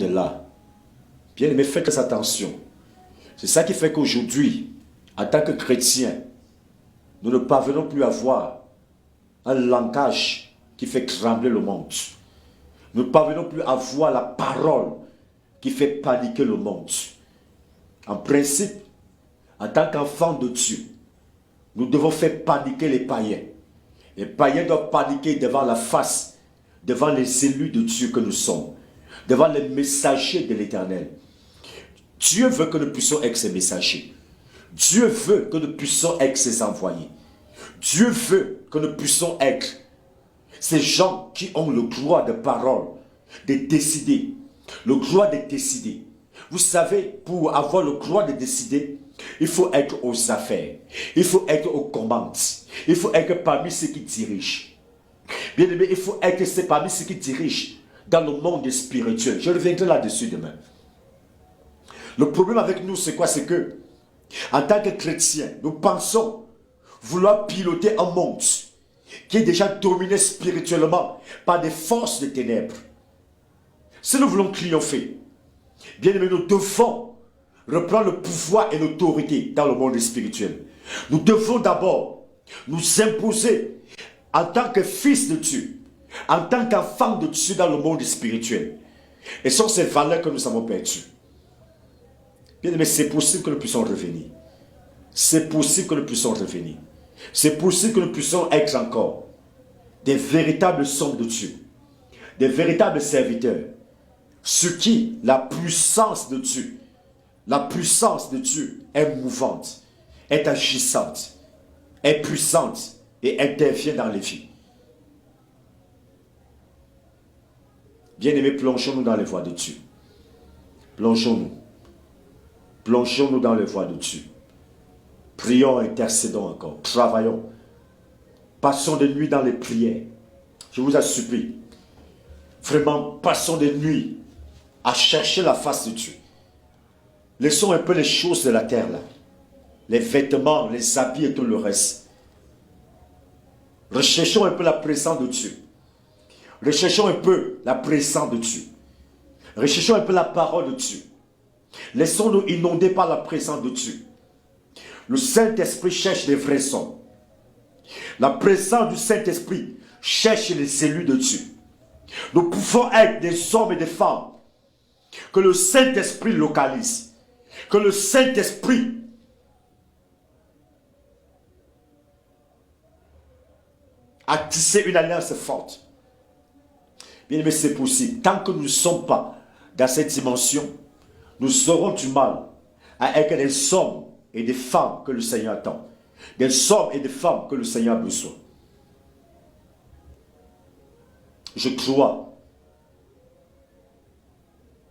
est là. Bien aimé, faites attention. C'est ça qui fait qu'aujourd'hui, en tant que chrétiens, nous ne parvenons plus à avoir un langage qui fait trembler le monde. Nous ne parvenons plus à voir la parole qui fait paniquer le monde. En principe, en tant qu'enfants de Dieu, nous devons faire paniquer les païens. Les païens doivent paniquer devant la face, devant les élus de Dieu que nous sommes, devant les messagers de l'Éternel. Dieu veut que nous puissions être ses messagers. Dieu veut que nous puissions être ses envoyés. Dieu veut que nous puissions être ces gens qui ont le droit de parole, de décider. Le droit de décider. Vous savez, pour avoir le droit de décider, il faut être aux affaires. Il faut être aux commandes. Il faut être parmi ceux qui dirigent. Bien aimé, il faut être parmi ceux qui dirigent dans le monde spirituel. Je reviendrai là-dessus demain. Le problème avec nous, c'est quoi? C'est que, en tant que chrétiens, nous pensons vouloir piloter un monde qui est déjà dominé spirituellement par des forces de ténèbres. Si nous voulons triompher, bien aimé, nous devons reprendre le pouvoir et l'autorité dans le monde spirituel. Nous devons d'abord nous imposer en tant que fils de Dieu, en tant qu'enfant de Dieu dans le monde spirituel. Et ce sont ces valeurs que nous avons perdues. Bien aimé, c'est possible que nous puissions revenir. C'est possible que nous puissions revenir. C'est possible que nous puissions être encore des véritables hommes de Dieu, des véritables serviteurs, sur qui la puissance de Dieu est mouvante, est agissante, est puissante et intervient dans les vies. Bien-aimés, plongeons-nous dans les voies de Dieu. Plongeons-nous. Plongeons-nous dans les voies de Dieu. Prions, intercédons encore, travaillons. Passons des nuits dans les prières. Je vous en supplie. Vraiment, passons des nuits à chercher la face de Dieu. Laissons un peu les choses de la terre là. Les vêtements, les habits et tout le reste. Recherchons un peu la présence de Dieu. Recherchons un peu la présence de Dieu. Recherchons un peu la parole de Dieu. Laissons-nous inonder par la présence de Dieu. Le Saint-Esprit cherche les vrais hommes. La présence du Saint-Esprit cherche les élus de Dieu. Nous pouvons être des hommes et des femmes que le Saint-Esprit localise. Que le Saint-Esprit a tissé une alliance forte. Bien aimé, c'est possible. Tant que nous ne sommes pas dans cette dimension, nous aurons du mal à être des hommes et des femmes que le Seigneur attend. Des hommes et des femmes que le Seigneur a besoin. Je crois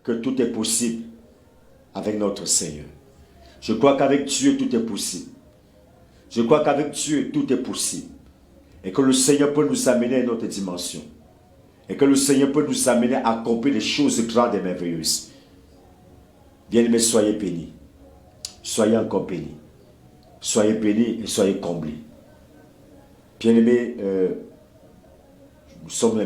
que tout est possible avec notre Seigneur. Je crois qu'avec Dieu, tout est possible. Je crois qu'avec Dieu, tout est possible. Et que le Seigneur peut nous amener à une autre dimension. Et que le Seigneur peut nous amener à accomplir des choses grandes et merveilleuses. Bien-aimés, soyez bénis. Soyez encore bénis. Soyez bénis et soyez comblés. Bien-aimés, nous sommes